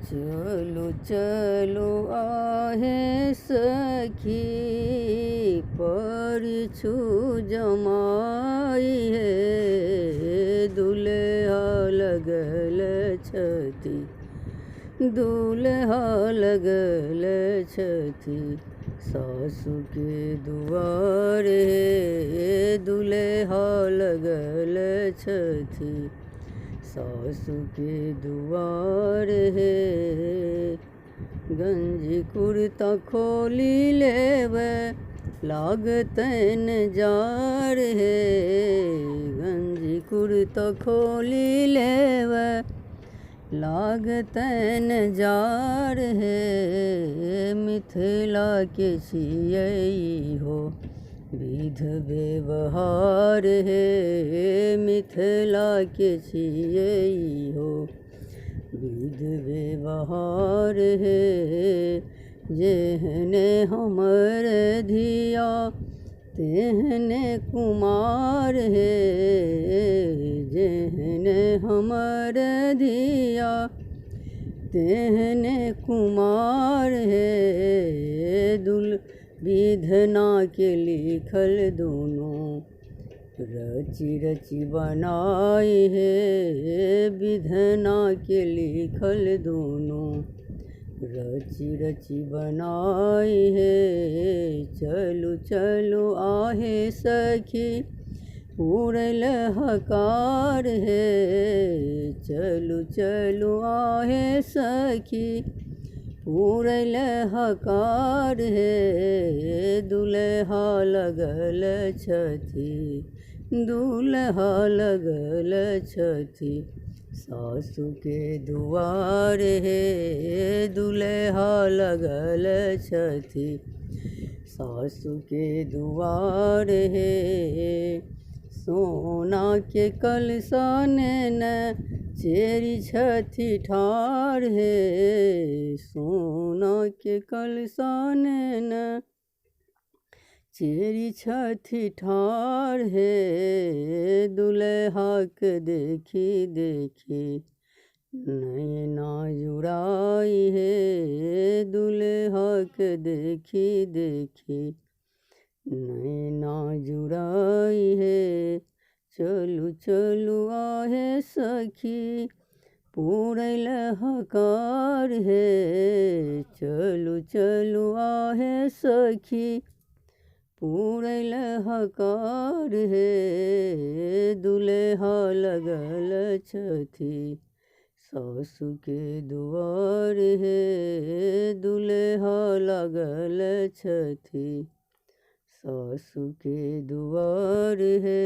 चलो चलो आहे सखी परिछु जमाई हे दुल्हा लगल छथि दुल्हा लगल छथि सासु के दुआरे दुल्हा लगल छथि सासु के दुआर हे गंजी कुर्ता खोली लेवे लागतन जार हे गंजी कुर्ता खोली लेवे लागतन जार हे मिथिला के छियै हो विध व्यवहार हे मिथिला के छियै हो विध व्यवहार हे जेहने हमर धिया तेहने कुमार हे जेहने हमर धिया तेहने कुमार हे विधना के लिखल दोनों रची रची बनाई हे विधना के लिखल दोनों रची रची बनाई हे चलु चलु आहे सखी पूरल हकार हे चलु चलु आहे सखी पूरल हकार हे दुल्हा लगल छथि दुल्हा लगल छथि सासु के दुआर हे दुल्हा लगल छथि सासु के दुआर हे सोना के कलशा न चेरी छथि ठाढ़ हे सोना के कलशा न चेरी छथि ठाढ़ हे दुल्हा के देखी देखी नैना जुड़ाई हे दुल्हा के देखी देखी नैना जुड़ाई हे चलु चलु आहे सखी पूरल हकार हे चलु चलु आहे सखी पूरल हकार हे दुल्हा लगल छथि सासु के दुआर हे दुल्हा लगल छथि सासु के दुआर हे।